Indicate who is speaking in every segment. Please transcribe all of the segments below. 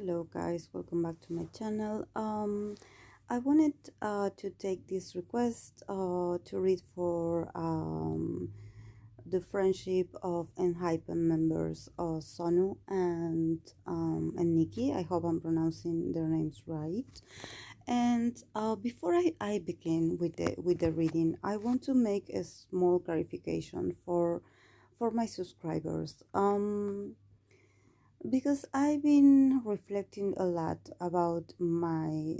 Speaker 1: Hello guys, welcome back to my channel. I wanted to take this request to read for the friendship of ENHYPEN members Sunoo and Niki. I hope I'm pronouncing their names right. And before I begin with the reading, I want to make a small clarification for my subscribers. Because I've been reflecting a lot about my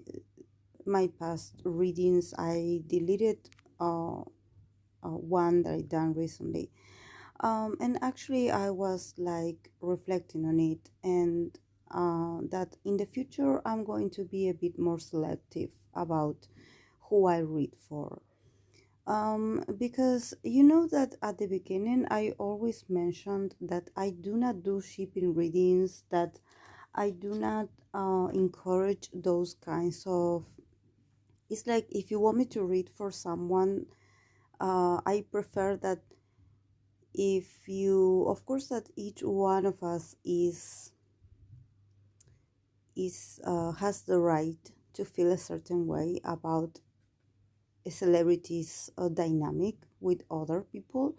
Speaker 1: past readings. I deleted one that I done recently, and actually I was like reflecting on it, and that in the future I'm going to be a bit more selective about who I read for. Because you know that at the beginning I always mentioned that I do not do shipping readings, that I do not encourage those kinds of. It's like if you want me to read for someone, I prefer that if you, of course, that each one of us is has the right to feel a certain way about a celebrity's dynamic with other people.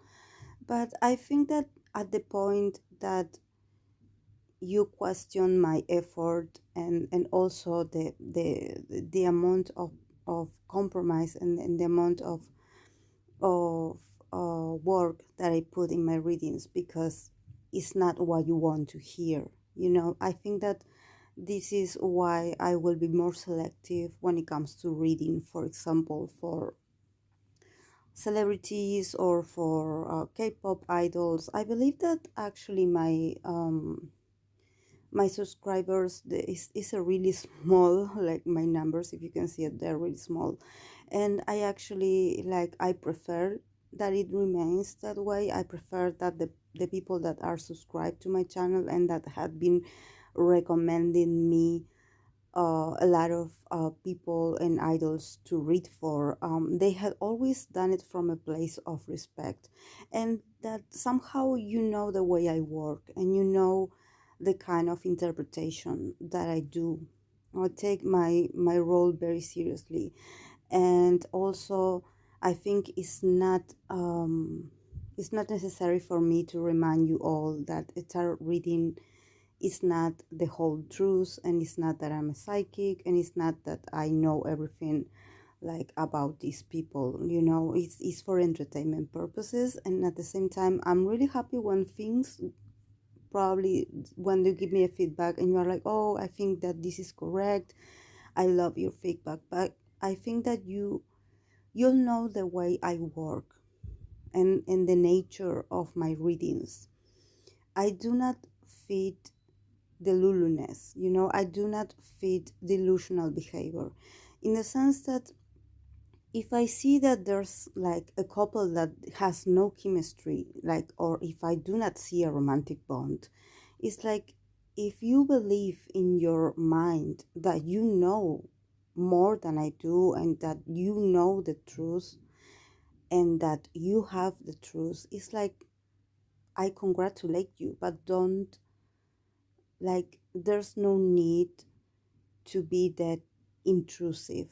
Speaker 1: But I think that at the point that you question my effort and also the amount of compromise and the amount of work that I put in my readings, because it's not what you want to hear. I think that this is why I will be more selective when it comes to reading, for example, for celebrities or for K-pop idols. I believe that actually my subscribers is a really small, like my numbers, if you can see it, they're really small, and I actually like, I prefer that it remains that way. I prefer that the people that are subscribed to my channel and that had been recommending me a lot of people and idols to read for, they had always done it from a place of respect, and that somehow the way I work, and the kind of interpretation that I do. I take my role very seriously, and also I think it's not necessary for me to remind you all that a tarot reading is not the whole truth, and it's not that I'm a psychic, and it's not that I know everything like about these people. It's for entertainment purposes, and at the same time I'm really happy when things, probably when you give me a feedback and you're like, oh, I think that this is correct, I love your feedback. But I think that you'll know the way I work, and the nature of my readings. I do not feed deluluness. I do not feed delusional behavior, in the sense that if I see that there's like a couple that has no chemistry, like, or if I do not see a romantic bond, it's like, if you believe in your mind that you know more than I do, and that you know the truth, and that you have the truth, it's like, I congratulate you, but don't, like, there's no need to be that intrusive,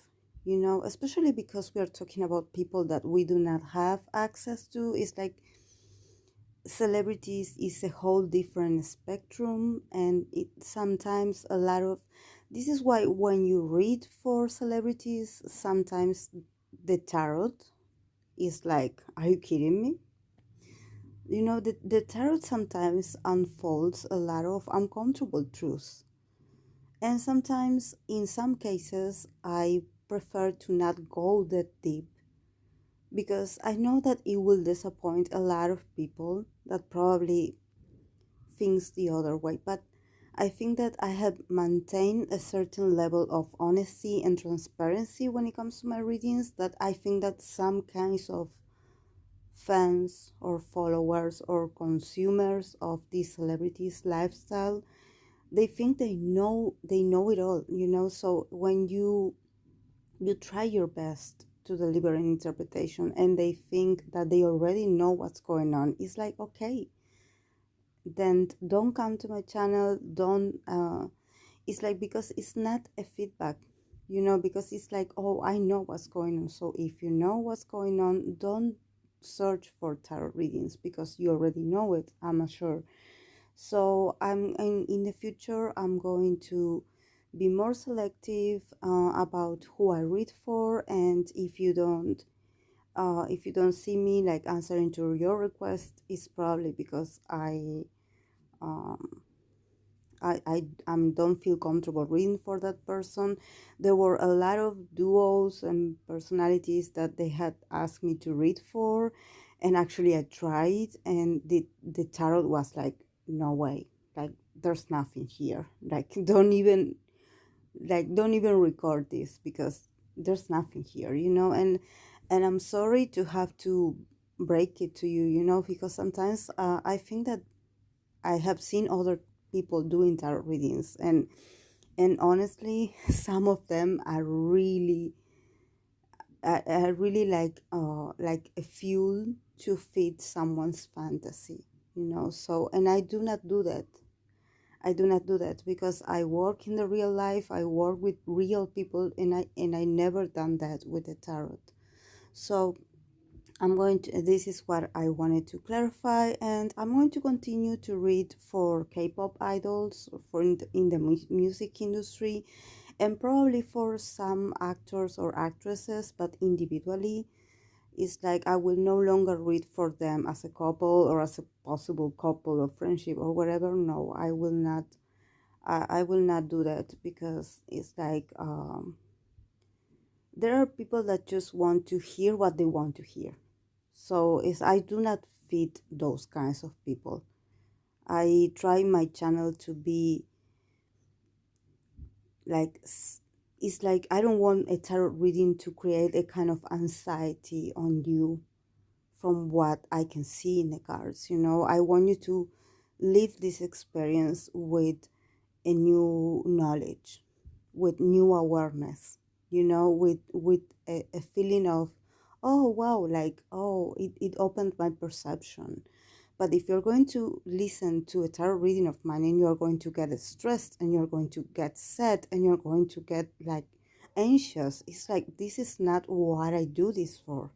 Speaker 1: especially because we are talking about people that we do not have access to. It's like celebrities is a whole different spectrum, and it sometimes a lot of, this is why when you read for celebrities, sometimes the tarot is like, are you kidding me? The tarot sometimes unfolds a lot of uncomfortable truths. And sometimes, in some cases, I prefer to not go that deep, because I know that it will disappoint a lot of people that probably thinks the other way. But I think that I have maintained a certain level of honesty and transparency when it comes to my readings, that I think that some kinds of fans or followers or consumers of these celebrities' lifestyle, they think they know it all. So when you try your best to deliver an interpretation, and they think that they already know what's going on, it's like, okay, then don't come to my channel. Don't it's like, because it's not a feedback, because it's like, oh, I know what's going on. So if you know what's going on, don't search for tarot readings, because you already know it, I'm sure. So in the future, I'm going to be more selective about who I read for. And if you don't see me like answering to your request, it's probably because um, I don't feel comfortable reading for that person. There were a lot of duos and personalities that they had asked me to read for, and actually I tried, and the tarot was like, no way, like there's nothing here. Like don't even record this, because there's nothing here, and I'm sorry to have to break it to you, because sometimes I think that I have seen other people doing tarot readings, and honestly, some of them are really, are really like a fuel to feed someone's fantasy, So, and I do not do that. I do not do that, because I work in the real life. I work with real people, and I never done that with the tarot. So this is what I wanted to clarify, and I'm going to continue to read for K-pop idols, for in the music industry, and probably for some actors or actresses, but individually. It's like I will no longer read for them as a couple, or as a possible couple or friendship or whatever. No, I will not. I will not do that, because it's like there are people that just want to hear what they want to hear. So I do not feed those kinds of people. I try my channel to be like, it's like I don't want a tarot reading to create a kind of anxiety on you from what I can see in the cards. I want you to live this experience with a new knowledge, with new awareness, with a feeling of, oh wow, like, oh, it opened my perception. But if you're going to listen to a tarot reading of mine, and you're going to get stressed, and you're going to get sad, and you're going to get like anxious, it's like, this is not what I do this for.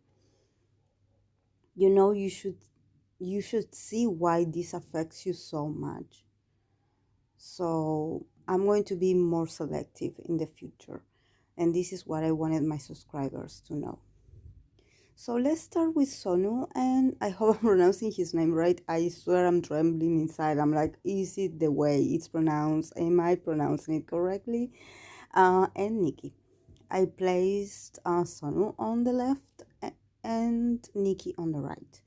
Speaker 1: You should see why this affects you so much. So I'm going to be more selective in the future. And this is what I wanted my subscribers to know. So let's start with Sunoo, and I hope I'm pronouncing his name right. I swear I'm trembling inside. I'm like, is it the way it's pronounced? Am I pronouncing it correctly? And Niki. I placed Sunoo on the left and Niki on the right.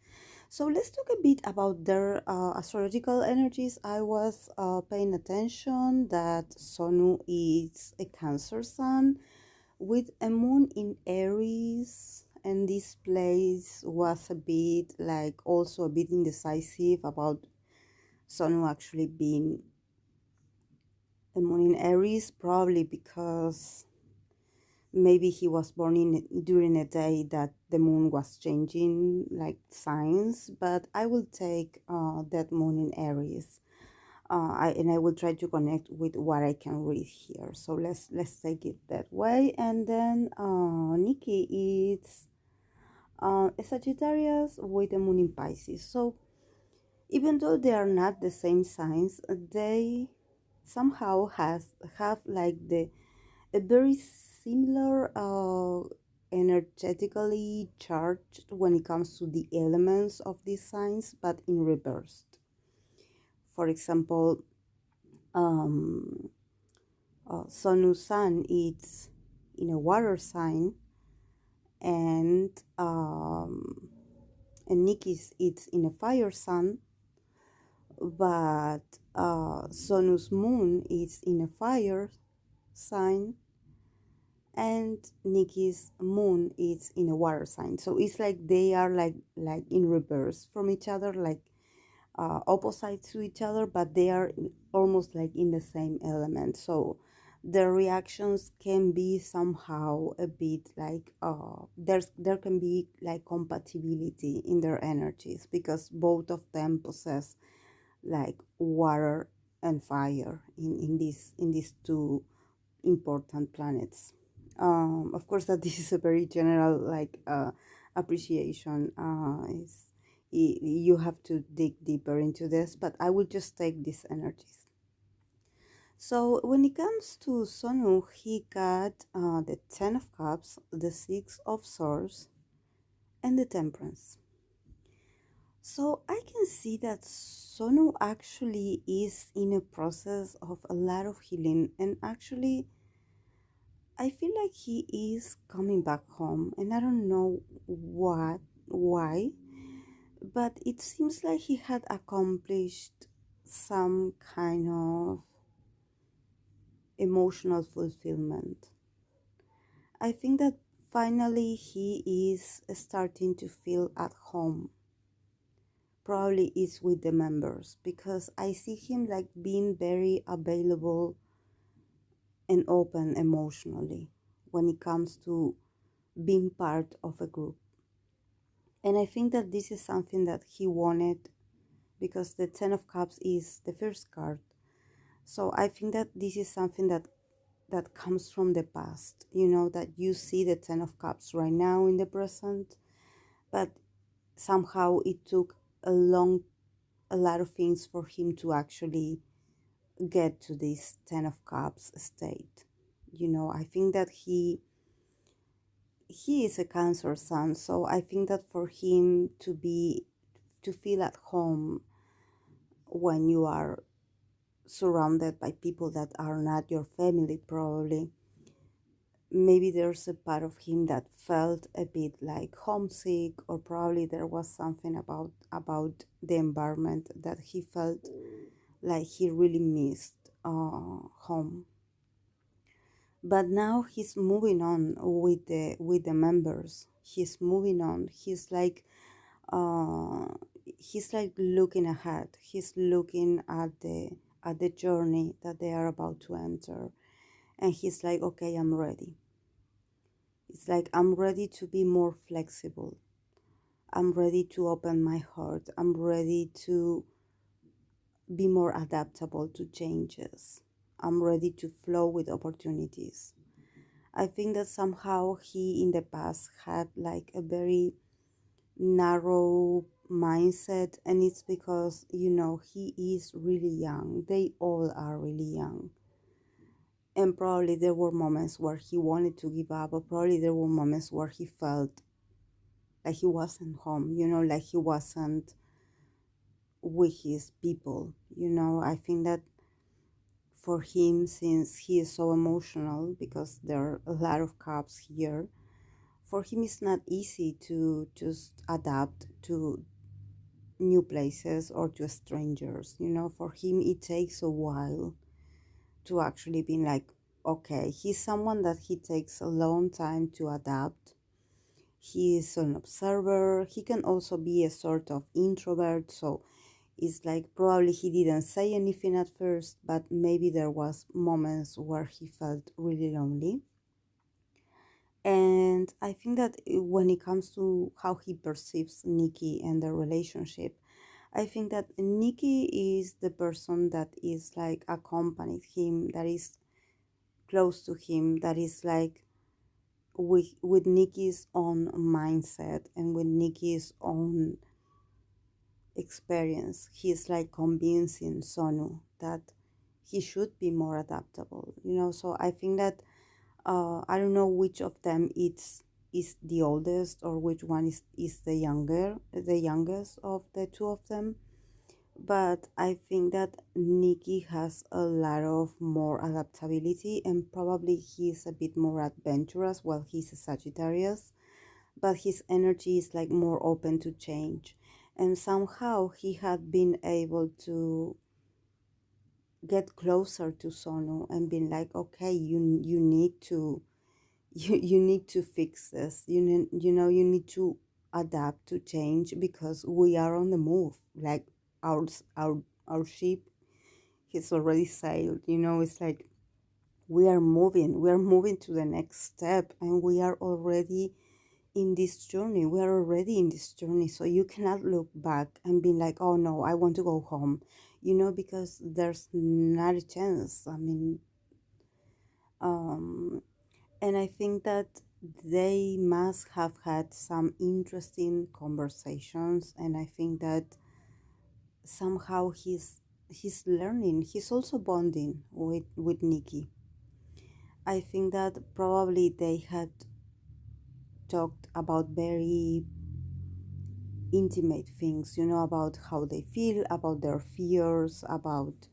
Speaker 1: So let's talk a bit about their astrological energies. I was paying attention that Sunoo is a Cancer sun with a moon in Aries, and this place was a bit like, also a bit indecisive about Sunoo actually being a moon in Aries, probably because maybe he was born during a day that the moon was changing like signs. But I will take that moon in Aries, and I will try to connect with what I can read here. So let's take it that way. And then Niki is a Sagittarius with a moon in Pisces. So even though they are not the same signs, they somehow have like a very similar energetically charged when it comes to the elements of these signs, but in reversed. For example, um, Sunoo's sun is in a water sign, and Niki's it's in a fire sign, but Sunoo's moon is in a fire sign, and Niki's moon is in a water sign. So it's like they are like in reverse from each other, like opposites to each other, but they are almost like in the same element. So the reactions can be somehow a bit like there can be like compatibility in their energies, because both of them possess like water and fire in these two important planets. Of course, that this is a very general appreciation. You have to dig deeper into this, but I will just take these energies. So when it comes to Sunoo, he got the Ten of Cups, the Six of Swords, and the Temperance. So I can see that Sonu actually is in a process of a lot of healing, and actually I feel like he is coming back home, and I don't know why, but it seems like he had accomplished some kind of emotional fulfillment. I think that finally he is starting to feel at home. Probably is with the members, because I see him like being very available and open emotionally when it comes to being part of a group. And I think that this is something that he wanted, because the Ten of Cups is the first card. So I think that this is something that comes from the past, that you see the Ten of Cups right now in the present, but somehow it took a lot of things for him to actually get to this Ten of Cups state. I think that he is a Cancer sun, so I think that for him to feel at home when you are surrounded by people that are not your family, probably maybe there's a part of him that felt a bit like homesick, or probably there was something about the environment that he felt like he really missed home. But now he's moving on with the members. He's moving on. Uh he's like looking ahead. He's looking at the journey that they are about to enter, and he's like, okay, I'm ready. It's like, I'm ready to be more flexible. I'm ready to open my heart. I'm ready to be more adaptable to changes. I'm ready to flow with opportunities. I think that somehow he in the past had like a very narrow mindset, and it's because, he is really young. They all are really young. And probably there were moments where he wanted to give up, or probably there were moments where he felt like he wasn't home, like he wasn't with his people. I think that for him, since he is so emotional, because there are a lot of cups here, for him it's not easy to just adapt to new places or to strangers. For him it takes a while to actually be like, okay, he's someone that he takes a long time to adapt. He is an observer. He can also be a sort of introvert, so it's like probably he didn't say anything at first, but maybe there was moments where he felt really lonely. And I think that when it comes to how he perceives Niki and the relationship, I think that Niki is the person that is like accompanied him, that is close to him, that is like with Niki's own mindset and with Niki's own experience. He's like convincing Sonu that he should be more adaptable. So I think that I don't know which of them is the oldest, or which one is the youngest of the two of them. But I think that Niki has a lot of more adaptability, and probably he's a bit more adventurous. Well, he's a Sagittarius, but his energy is like more open to change. And somehow he had been able to get closer to Sonu and been like, okay, you need to you need to fix this. You need to adapt to change, because we are on the move. Like our our our ship has already sailed. It's like we are moving to the next step, and we are already in this journey. We are already in this journey, so you cannot look back and be like, oh no, I want to go home. because there's not a chance. I mean, um, and I think that they must have had some interesting conversations, and I think that somehow he's learning. He's also bonding with Niki. I think that probably they had talked about very intimate things, about how they feel, about their fears, about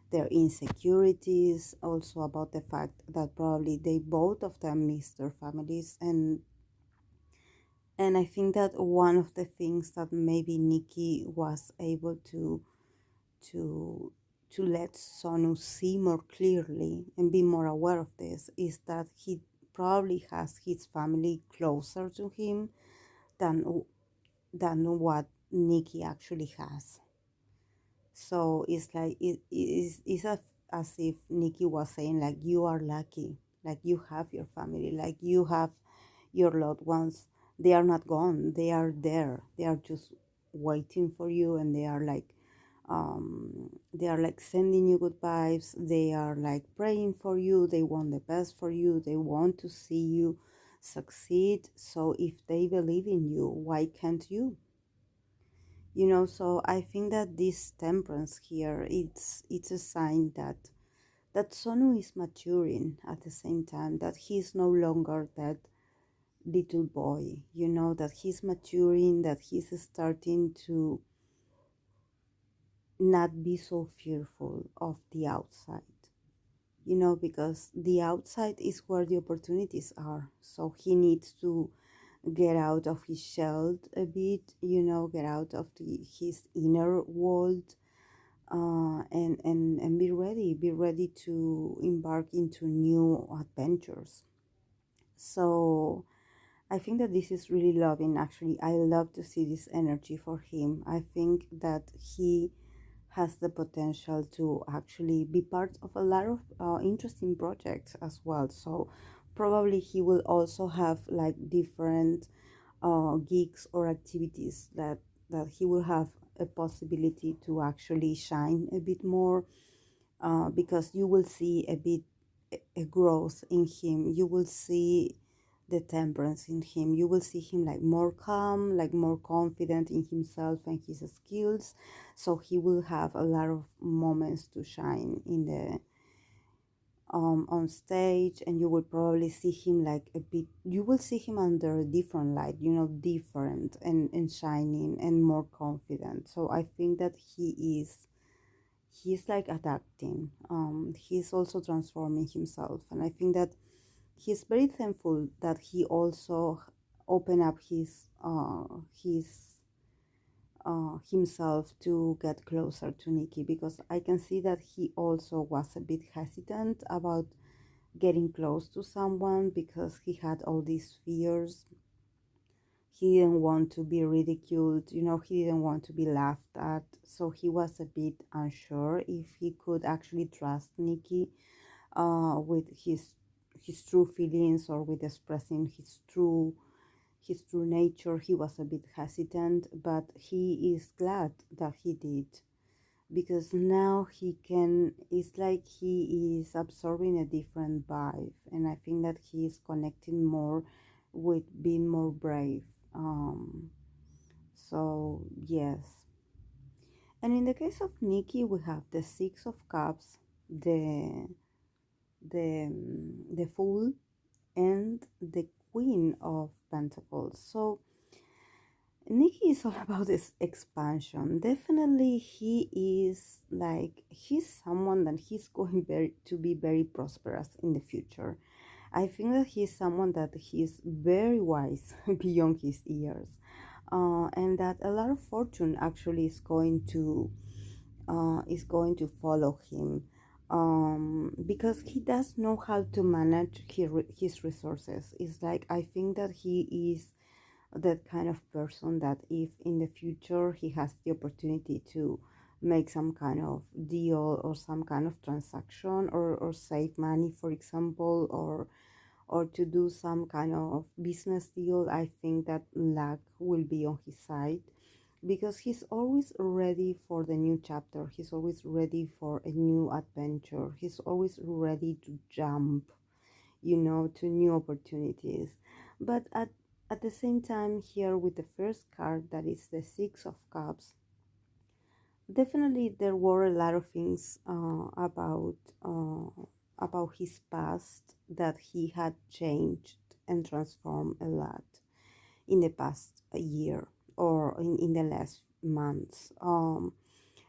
Speaker 1: their insecurities, also about the fact that probably they both of them miss their families. And I think that one of the things that maybe Nikki was able to to let Sonu see more clearly and be more aware of this is that he probably has his family closer to him than what Nikki actually has. So it's like it's as if Nikki was saying, like, you are lucky, like you have your family, like you have your loved ones. They are not gone, they are there, they are just waiting for you, and they are like sending you good vibes, they are like praying for you, they want the best for you, they want to see you succeed. So if they believe in you, why can't you? So I think that this temperance here, it's a sign that Sonu is maturing at the same time, that he's no longer that little boy, that he's maturing, that he's starting to not be so fearful of the outside, because the outside is where the opportunities are. So he needs to get out of his shell a bit, get out of his inner world, and be ready to embark into new adventures. So I think that this is really loving. Actually, I love to see this energy for him. I think that he has the potential to actually be part of a lot of interesting projects as well. So probably he will also have like different gigs or activities that he will have a possibility to actually shine a bit more, because you will see a growth in him. You will see the temperance in him. You will see him like more calm, like more confident in himself and his skills. So he will have a lot of moments to shine in the on stage, and you will probably see him like a bit. You will see him under a different light, different and shining and more confident. So I think that he's like adapting. He's also transforming himself, and I think that he's very thankful that he also opened up his himself to get closer to Nikki, because I can see that he also was a bit hesitant about getting close to someone because he had all these fears. He didn't want to be ridiculed, he didn't want to be laughed at, so he was a bit unsure if he could actually trust Nikki with his true feelings, or with expressing his true nature. He was a bit hesitant, but he is glad that he did, because now he can, it's like he is absorbing a different vibe, and I think that he is connecting more with being more brave. So yes. And in the case of Nikki, we have the Six of Cups, the Fool, and the Queen of Pentacles. So Nikki is all about this expansion. Definitely, he's someone that he's going to be very prosperous in the future. I think that he's someone that he's very wise beyond his years, and that a lot of fortune actually is going to follow him, because he does know how to manage his resources. It's like, I think that he is that kind of person that if in the future he has the opportunity to make some kind of deal or some kind of transaction, or save money, for example, or to do some kind of business deal, I think that luck will be on his side. because he's always ready for the new chapter. He's always ready for a new adventure. He's always ready to jump, to new opportunities. But at the same time, here with the first card, that is the Six of Cups, definitely there were a lot of things uh, about his past that he had changed and transformed a lot in the past year or in the last months.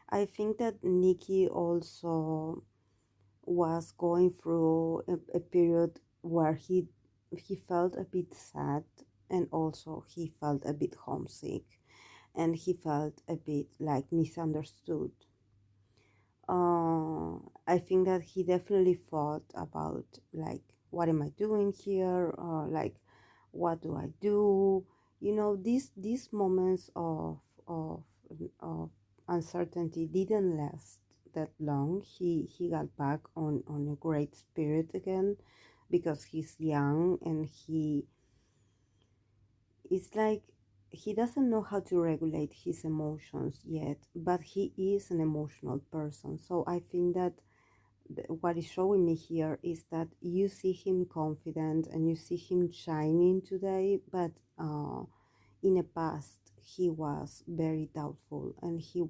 Speaker 1: I think that Niki also was going through a period where he felt a bit sad, and also he felt a bit homesick, and he felt a bit like misunderstood. uh, I think that he definitely thought about, like, what am I doing here, or like, what do I do? These moments of of uncertainty didn't last that long. He got back on a great spirit again, because he's young, and it's like he doesn't know how to regulate his emotions yet, but he is an emotional person. So I think that what is showing me here is that you see him confident and you see him shining today, but in the past he was very doubtful, and he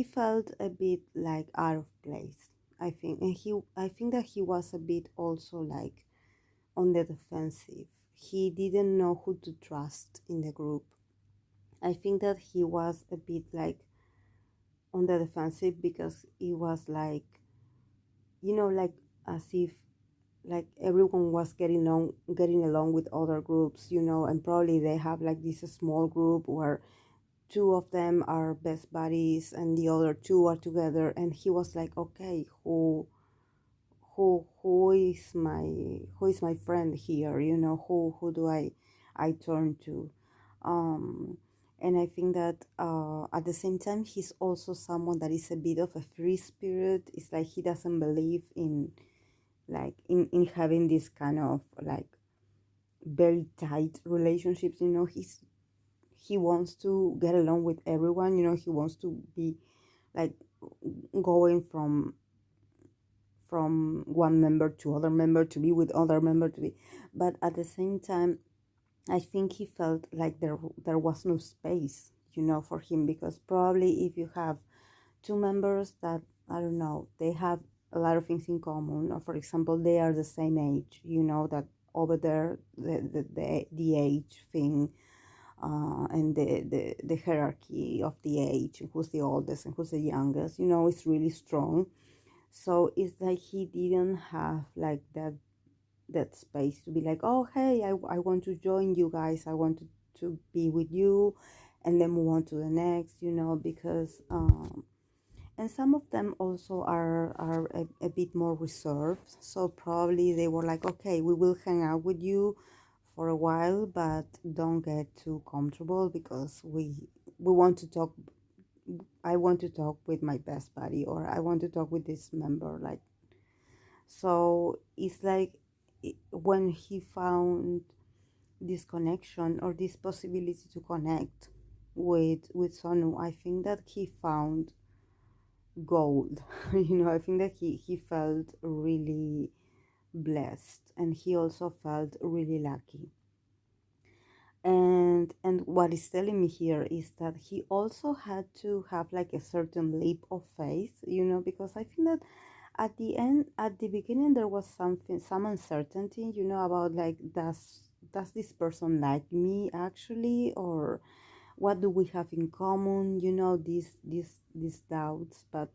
Speaker 1: felt a bit like out of place, I think. And I think that he was a bit also like on the defensive. He didn't know who to trust in the group. I think that he was a bit like on the defensive, because it was like, like, as if like everyone was getting along with other groups, and probably they have like this small group where two of them are best buddies and the other two are together, and he was like, okay, who is my friend here, who do I turn to? And I think that at the same time, he's also someone that is a bit of a free spirit. It's like he doesn't believe in, like, in having this kind of like very tight relationships. He wants to get along with everyone. He wants to be like going from one member to other member, to be with other member, to be. But at the same time, I think he felt like there was no space, for him, because probably if you have two members that, I don't know, they have a lot of things in common, or for example, they are the same age, that over there, the age thing, and the hierarchy of the age, who's the oldest and who's the youngest, is really strong. So it's like he didn't have like that space to be like, oh, hey, I want to join you guys, I want to be with you, and then move on to the next, because and some of them also are a bit more reserved. So probably they were like, okay, we will hang out with you for a while, but don't get too comfortable, because we want to talk. I want to talk with my best buddy, or I want to talk with this member, like. So it's like, when he found this connection, or this possibility to connect with Sunoo, I think that he found gold. I think that he felt really blessed, and he also felt really lucky. And what is telling me here is that he also had to have like a certain leap of faith, because I think that at the beginning, there was some uncertainty, about like, does this person like me actually, or what do we have in common, these doubts. But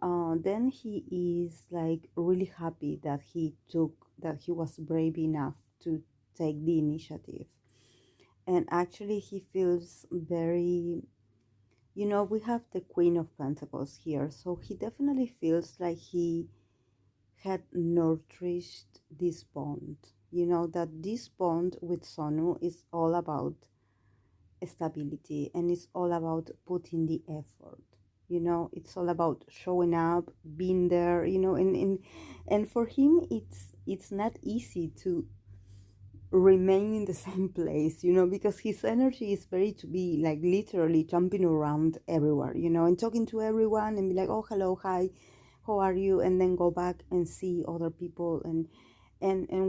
Speaker 1: then he is like really happy that he was brave enough to take the initiative. And actually he feels very, we have the Queen of Pentacles here, so he definitely feels like he had nourished this bond, that this bond with Sunoo is all about stability, and it's all about putting the effort, it's all about showing up, being there, and for him it's not easy remain in the same place, because his energy is very to be like literally jumping around everywhere, and talking to everyone and be like, oh, hello, hi, how are you? And then go back and see other people. And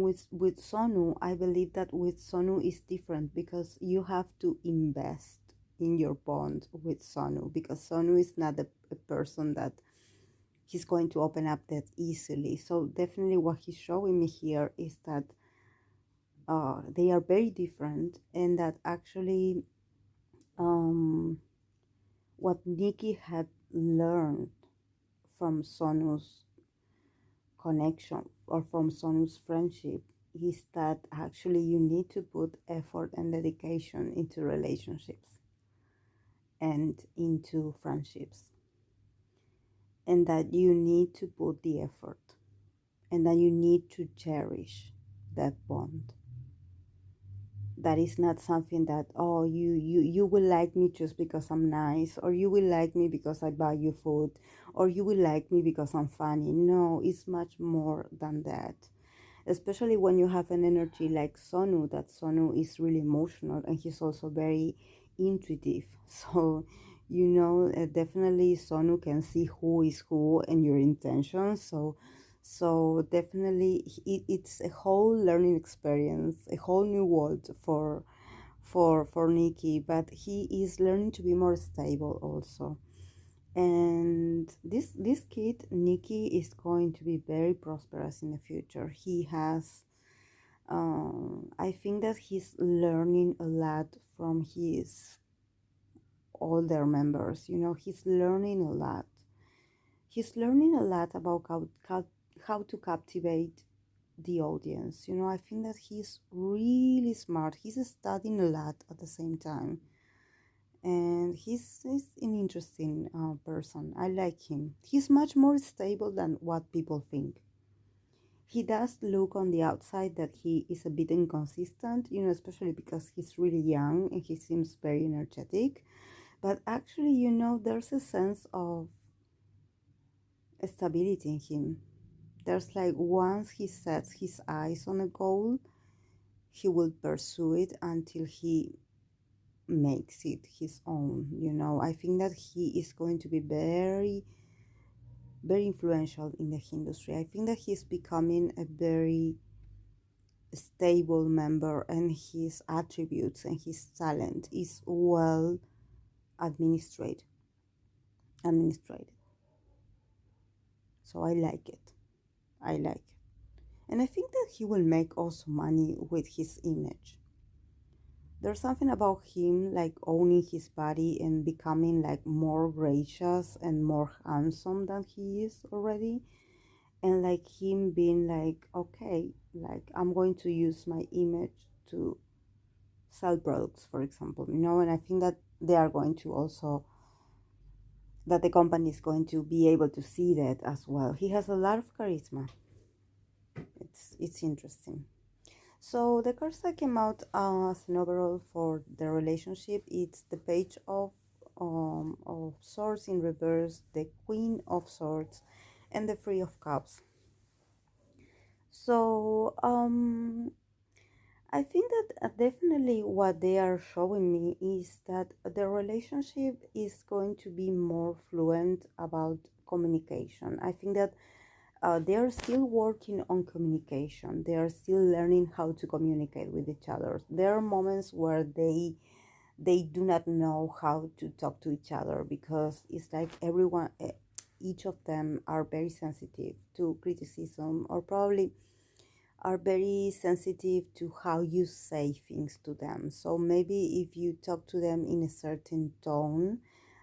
Speaker 1: with Sunoo, I believe that with Sunoo is different because you have to invest in your bond with Sunoo, because Sunoo is not a person that he's going to open up that easily. So definitely what he's showing me here is that they are very different, and that actually um, what Niki had learned from Sonu's connection or from Son's friendship is that actually you need to put effort and dedication into relationships and into friendships, and that you need to put the effort, and that you need to cherish that bond. That is not something that, oh, you will like me just because I'm nice, or you will like me because I buy you food, or you will like me because I'm funny. No, it's much more than that, especially when you have an energy like Sonu, that Sonu is really emotional and he's also very intuitive. So, definitely Sonu can see who is who and your intentions. So definitely it's a whole learning experience, a whole new world for Niki, but he is learning to be more stable also. And this kid Niki is going to be very prosperous in the future. He has I think that he's learning a lot from his older members. He's learning a lot. He's learning a lot about how to captivate the audience. I think that he's really smart. He's studying a lot at the same time, and he's an interesting person. I like him. He's much more stable than what people think. He does look on the outside that he is a bit inconsistent, especially because he's really young and he seems very energetic. But actually, there's a sense of stability in him. There's like once he sets his eyes on a goal, he will pursue it until he makes it his own. I think that he is going to be very, very influential in the industry. I think that he's becoming a very stable member, and his attributes and his talent is well administrated. Administrated. So I like it. I like it. And I think that he will make also money with his image. There's something about him like owning his body and becoming like more gracious and more handsome than he is already. And like him being like, okay, like I'm going to use my image to sell products, for example, and I think that they are going to also, that the company is going to be able to see that as well. He has a lot of charisma. It's interesting. So the cards that came out as an overall for the relationship, it's the Page of Swords in reverse, the Queen of Swords, and the Three of Cups. So I think that definitely what they are showing me is that the relationship is going to be more fluent about communication. I think that they are still working on communication. They are still learning how to communicate with each other. There are moments where they do not know how to talk to each other, because it's like each of them are very sensitive to criticism, or probably are very sensitive to how you say things to them. So maybe if you talk to them in a certain tone,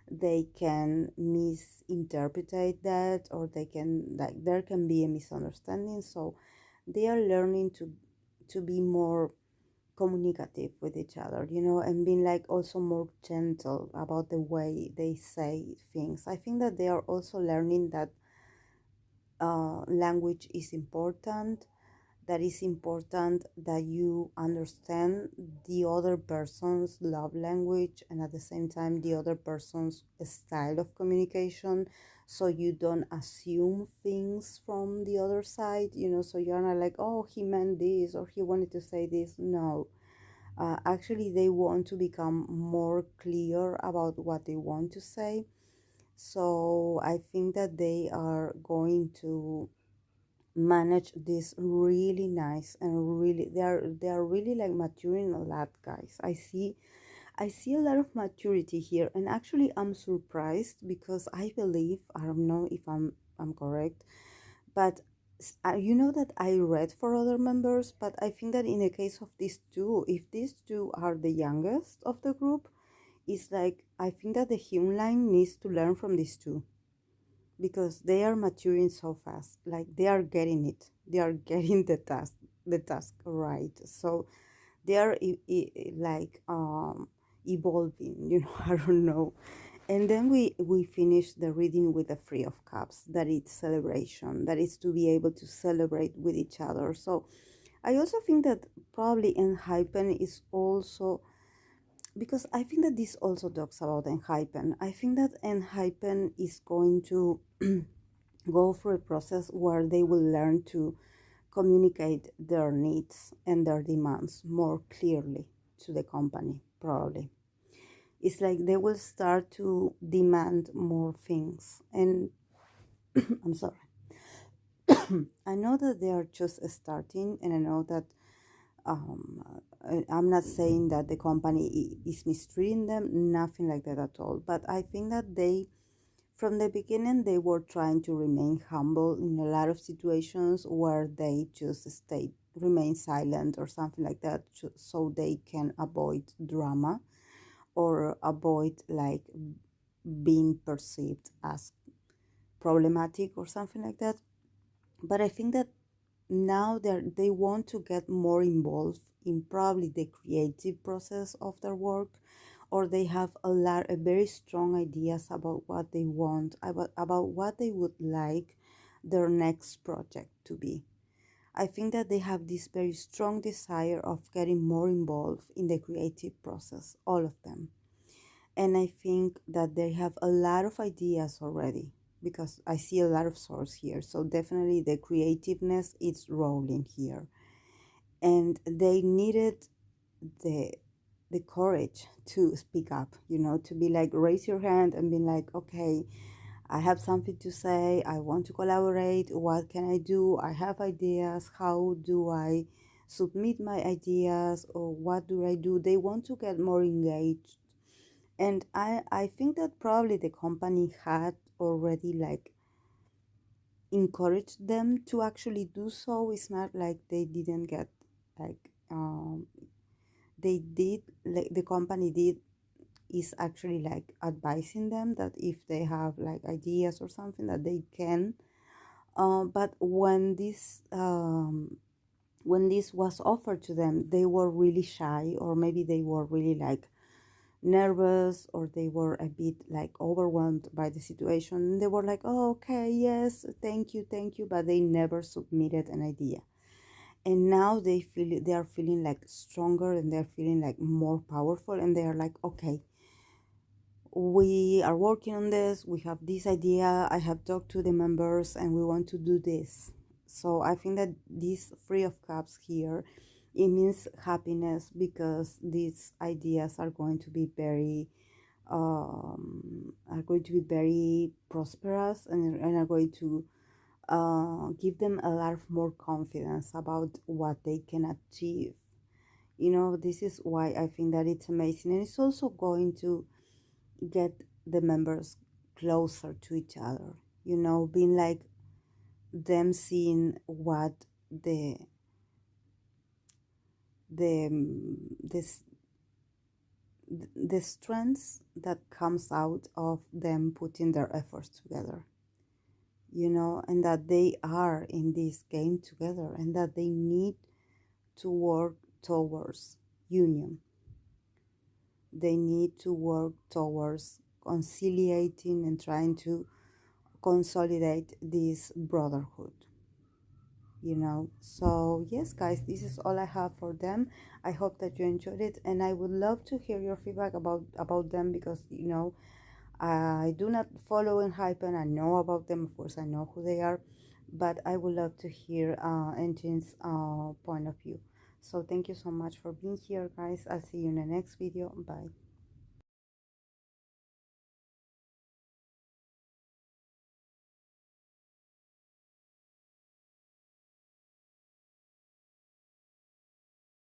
Speaker 1: they can misinterpret that, or they can, like, there can be a misunderstanding. So they are learning to be more communicative with each other, and being like also more gentle about the way they say things. I think that they are also learning that language is important, that is important that you understand the other person's love language and at the same time the other person's style of communication, so you don't assume things from the other side, so you're not like, oh, he meant this or he wanted to say this. No, actually they want to become more clear about what they want to say. So I think that they are going to manage this really nice, and really they are really like maturing a lot, guys. I see a lot of maturity here, and actually I'm surprised because I believe, I don't know if I'm correct, but you know that I read for other members, but I think that in the case of these two, if these two are the youngest of the group, it's like I think that the human line needs to learn from these two because they are maturing so fast. Like they are getting it. They are getting the task right. So they are like evolving, I don't know. And then we finish the reading with the Free of Cups, that it's celebration, that is to be able to celebrate with each other. So I also think that probably ENHYPEN is also, because I think that this also talks about ENHYPEN. I think that ENHYPEN is going to go through a process where they will learn to communicate their needs and their demands more clearly to the company, probably. It's like they will start to demand more things. And I'm sorry. I know that they are just starting, and I know that I'm not saying that the company is mistreating them, nothing like that at all. But I think that from the beginning, they were trying to remain humble in a lot of situations where they just remain silent or something like that, so they can avoid drama or avoid like being perceived as problematic or something like that. But I think that now they want to get more involved in probably the creative process of their work, or they have a very strong ideas about what they want, about what they would like their next project to be. I think that they have this very strong desire of getting more involved in the creative process, all of them. And I think that they have a lot of ideas already, because I see a lot of source here. So definitely the creativeness is rolling here. And they needed the the courage to speak up, to be like, raise your hand and be like, okay, I have something to say, I want to collaborate, what can I do, I have ideas, how do I submit my ideas, or what do I do? They want to get more engaged. And I think that probably the company had already like encouraged them to actually do so. It's not like they didn't get like they did, like the company did, is actually like advising them that if they have like ideas or something that they can, but when this was offered to them, they were really shy, or maybe they were really like nervous, or they were a bit like overwhelmed by the situation. They were like, oh, okay, yes, thank you, but they never submitted an idea. And now they are feeling like stronger, and they're feeling like more powerful, and they are like, okay, we are working on this, we have this idea, I have talked to the members, and we want to do this. So I think that this Free of Cups here, it means happiness, because these ideas are going to be very prosperous, and are going to give them a lot of more confidence about what they can achieve. This is why I think that it's amazing, and it's also going to get the members closer to each other, being like them seeing what the this the strengths that comes out of them putting their efforts together, and that they are in this game together, and that they need to work towards union. They need to work towards conciliating and trying to consolidate this brotherhood. So yes, guys, this is all I have for them. I hope that you enjoyed it, and I would love to hear your feedback about them, because I do not follow ENHYPEN. I know about them, of course, I know who they are, but I would love to hear Enjin's point of view. So thank you so much for being here, guys. I'll see you in the next video. Bye.